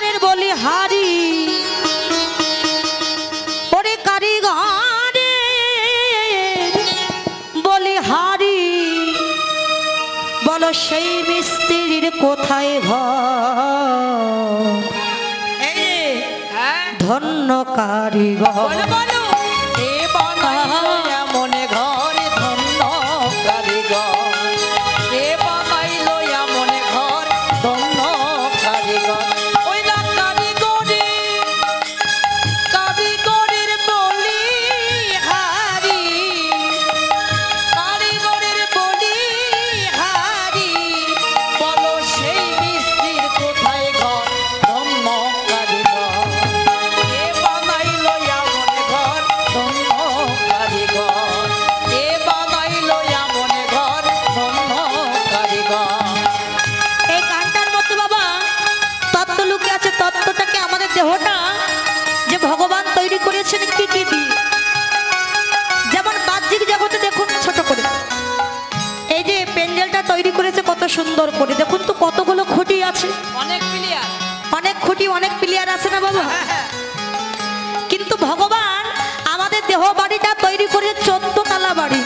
কারিগরের বলি হারি ওরে কারিগরে বলি হারি বলো সেই মিস্ত্রির কোথায় ঘর ধন্য কারিগর মনে ঘর ধন্য কারিগর এ বানাইলো মনে ঘর ধন্য কারিগর ওই না কারিগরের বলি হারি কারিগরের বলি হারি বলো সেই মিস্ত্রির কোথায় ঘর ধন্য কারিগর এ বানাইলো মনে ঘর ধন্য কারিগর এ বানাইলো মনে ঘর ধন্য কারিগর। এই গানটার মধ্যে বাবা তত্ত্ব লুকে আছে। তত্ত্বটাকে আমাদের দেহটা যে ভগবান তৈরি করেছেন কি কি দিয়ে, যেমন বাহ্যিক জগতে দেখুন ছোট করে এই যে প্যান্ডেলটা তৈরি করেছে কত সুন্দর করে, দেখুন তো কতগুলো খুঁটি আছে, অনেক প্লেয়ার অনেক খুঁটি অনেক প্লেয়ার আছে না বাবা। কিন্তু ভগবান আমাদের দেহ বাড়িটা তৈরি করে 14 তলা বাড়ি।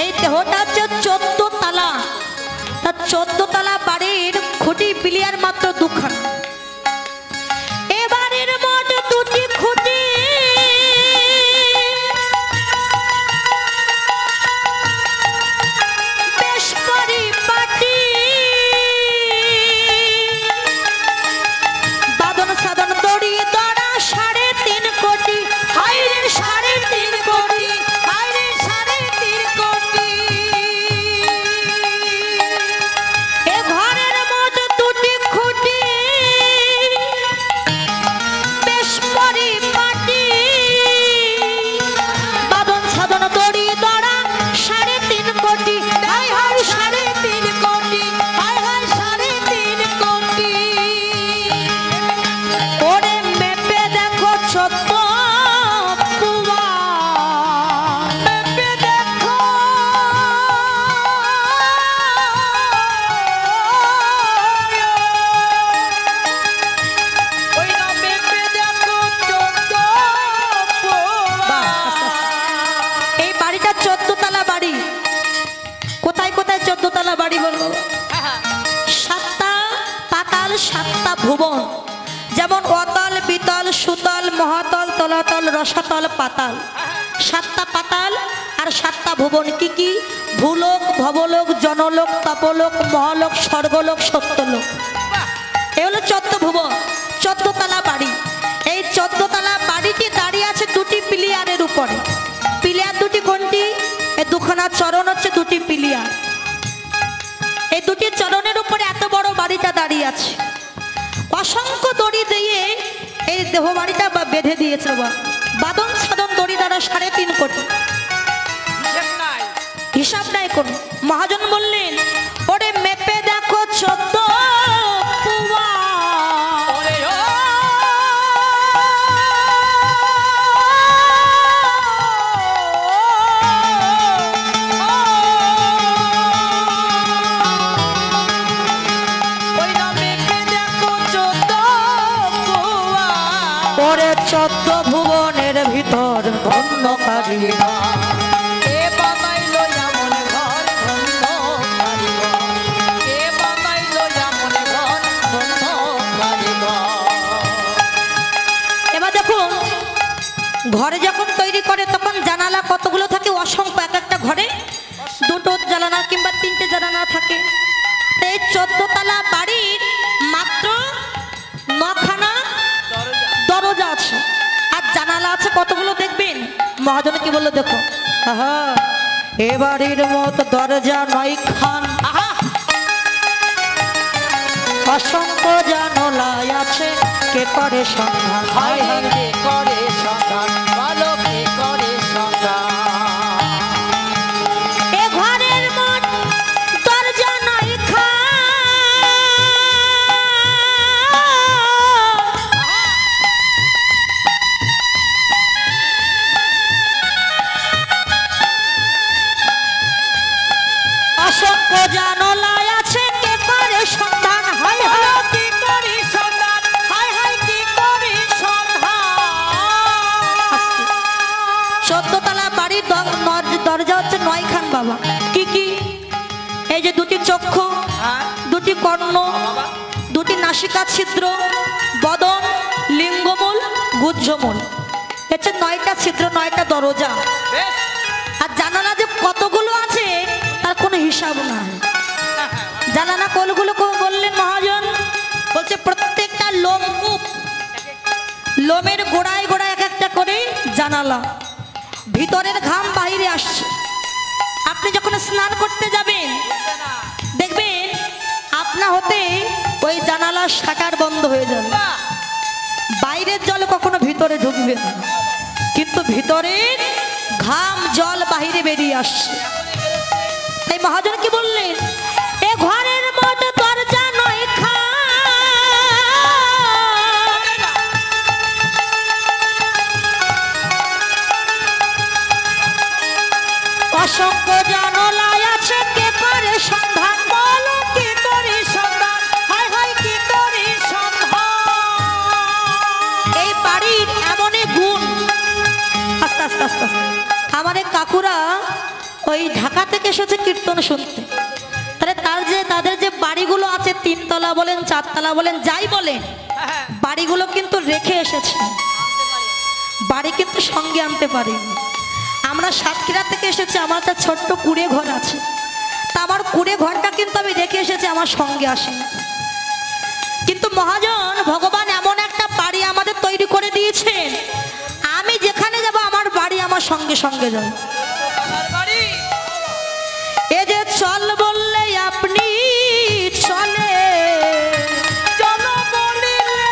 এই দেহটা হচ্ছে 14 তলা, তার 14 তলা বাড়ির খুঁটি প্লেয়ার মাত্র 2খান। এ বাড়ির মোট 2টি খুঁটি, বেশ পরিপাটি, বাদন সাধন দড়ি দড়া 3.5 কোটি, হাইরে 3.5 কোটি, হাইরে 3.5 কোটি। এ ঘরের মোট 2টি খুঁটি, বেশ পরিপাটি, বাদন সাধন দড়ি দড়া 3.5 কোটি, হাই হাই 3.5 কোটি, হাই হাই 3.5 কোটি। ওরে মেপে দেখো 14 পুয়া, মেপে দেখো ওই না মেপে দেখো 14 এই বাড়িটা 14 তলা বাড়ি। কোথায় কোথায় 14 তলা বাড়ি বলবো? 7টা পাতাল 7টা ভুবন, যেমন অতল বিতল সুতল মহাতল তলাতল রসাতল পাতাল। 7টা পাতাল আর 7টা ভুবন কি কি? ভূলোক ভবলোক জনলোক তপলোক মহালোক স্বর্গলোক সত্যলোক। এ হলো 14 ভুবন, 14 তলা বাড়ি। এই 14 তলা বাড়িটি দাঁড়িয়ে আছে 2টি প্লেয়ারের উপরে। প্লেয়ার 2টি কোনটি? এই 2খানা চরণ হচ্ছে 2টি প্লেয়ার। এই 2টি চরণের উপরে এত বড় বাড়িটা দাঁড়িয়ে আছে। অসংখ্য দড়ি দিয়ে এই দেহ বাড়িটা বেঁধে দিয়েছে। বাদন সাধন দড়ি দ্বারা 3.5 কোটি, হিসাব নাই কোন। মহাজন বললেন ওরে মেপে দেখো 14 পুয়া, ওই না মেপে দেখো 14 পরে 14 ভুবনের ভিতর ধন্য কারিগর। এ বানাইলো মনে ঘর ধন্য কারিগর এ বানাইলো মনে ঘর ধন্য কারিগর। এবার দেখুন ঘরে যখন তৈরি করে তখন জানালা কতগুলো থাকে? অসংখ্য। এক একটা ঘরে 2টো জানালা কিংবা 3টে জানালা থাকে। এই 14 তলা বাড়ির মাত্র 9খানা দরজা আছে, আর জানালা আছে কতগুলো দেখবেন? মহাজন কি বললো দেখো, আহা এ বাড়ির মত দরজা 9খান, অসংখ্য জানালায় আছে কে করে সন্ধান, হায় হায় কে করে সন্ধান, ভালো কে করে সন্ধান। এ ঘরের মোট দরজা 9খান, অসংখ্য জানালায় আছে কে করে সন্ধান, হয় ভালো কে করে সন্ধান, কর্ণ, দুটি নাসিকা ছিদ্র, বদন, লিঙ্গমূল, গুহ্যমূল, হচ্ছে 9টা ছিদ্র, 9টা দরজা। আর জানালা যে কতগুলো আছে তার কোনো হিসাব নাই। জানালা কোলগুলো বললেন মহাজন, বলছে প্রত্যেকটা লোমকূপ, লোমের গোড়ায় গোড়ায় এক একটা করে জানালা। ভিতরের ঘাম বাইরে আসছে। আপনি যখন স্নান করতে যাবেন দেখবেন আপনা হতে ওই জানালার শাটার বন্ধ হয়ে যাবে, বাইরের জল কখনো ভিতরে ঢুকবে না, কিন্তু ভিতরের ঘাম জল বাহিরে বেরিয়ে আসছে। তাই মহাজন কি বললেন, এ ঘরের মধ্যে দরজা নয় খা, অসংখ্য জানালায় আছে, কে করে সন্ধান, বলো কে করে সন্ধান, হায় হায় কে করে সন্ধান। এই বাড়ির এমনই গুণ। আস্তে আস্তে আস্তে আস্তে আমার এক কাকুরা ওই ঢাকা থেকে এসেছে কীর্তন শুনতে। তাহলে তাদের যে বাড়িগুলো আছে 3 তলা বলেন 4 তলা বলেন যাই বলেন, বাড়িগুলো কিন্তু রেখে এসেছে, বাড়ি কিন্তু সঙ্গে আনতে পারিনি। আমরা সাতক্ষীরা থেকে এসেছি, আমার একটা ছোট্ট কুড়ে ঘর আছে, তা আমার কুড়ে ঘরটা কিন্তু আমি রেখে এসেছি, আমার সঙ্গে আসেনি। কিন্তু মহাজন ভগবান এমন একটা বাড়ি আমাদের তৈরি করে দিয়েছেন, আমি যেখানে যাব আমার বাড়ি আমার সঙ্গে সঙ্গে যাবে। এ যে চল বললে আপনি চলে, চলো বলিলে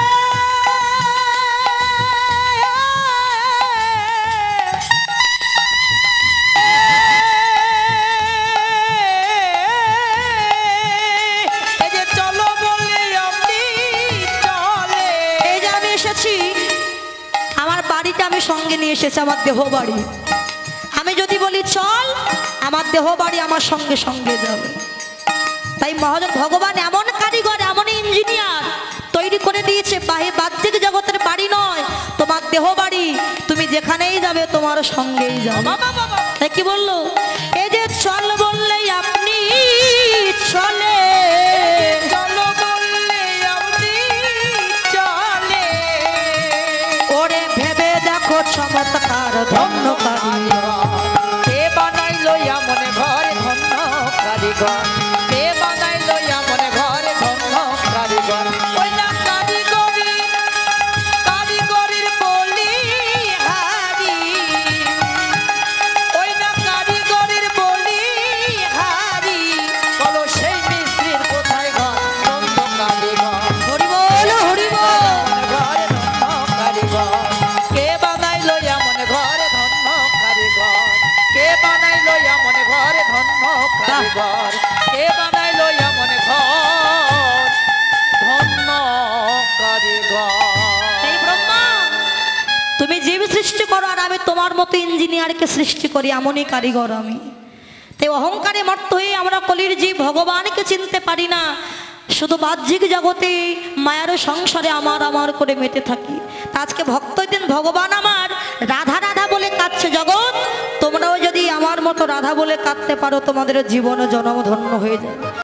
এই যে চলো বললে আপনি চলে। এই যে আমি এসেছি, আমার বাড়িটা আমি সঙ্গে নিয়ে এসেছি, আমার দেহ বাড়ি। আমি যদি বলি চল, আমার দেহ বাড়ি আমার সঙ্গে সঙ্গে যাবে। তাই মহাজন ভগবান এমন কারিগর, এমন ইঞ্জিনিয়ার তৈরি করে দিয়েছে, বাহ্যিক জগতের বাড়ি নয়, তোমার দেহ বাড়ি, তুমি যেখানেই যাবে তোমার সঙ্গেই যাবে। তাই কি বললো, এই যে চল বললে আপনি চলে, চলো বললে আপনি চলে, ওরে ভেবে দেখো চমৎকার ধন্য কারিগর, কে বানাইলো এমন ঘরে ধন্য কারিগর, কে বানাইলো এমন ঘরে ধন্য কারিগর। ওই না কারিগরির বলি হারি, ওই না কারিগরির বলি হারি, বলো সেই মিস্ত্রির কোথায় ঘর ধন্য কারিগর। হরি বল হরি বল। ঘরে ধন্য কারিগর, কে বানাইলো এমন ঘরে ধন্য কারিগর, কে বানাইলো এমন ঘরে ধন্য কারিগর, কে বানাইলো এমন ঘর ধন্য কারিগর। এই ব্রহ্মা, তুমি জীব সৃষ্টি করো আর আমি তোমার মতো ইঞ্জিনিয়ারকে সৃষ্টি করি, এমনই কারিগর আমি। তাই অহংকারে মত্ত হয়ে আমরা কলির জীব ভগবানকে চিনতে পারি না, শুধু বাহ্যিক জগতে মায়ার সংসারে আমার আমার করে মেতে থাকি। আজকে ভক্ত দিন ভগবান আমার রাধা রাধা বলে কাঁদছে জগৎ, তোমরাও যদি আমার মতো রাধা বলে কাঁদতে পারো, তোমাদের জীবন জনম ধন্য হয়ে যায়।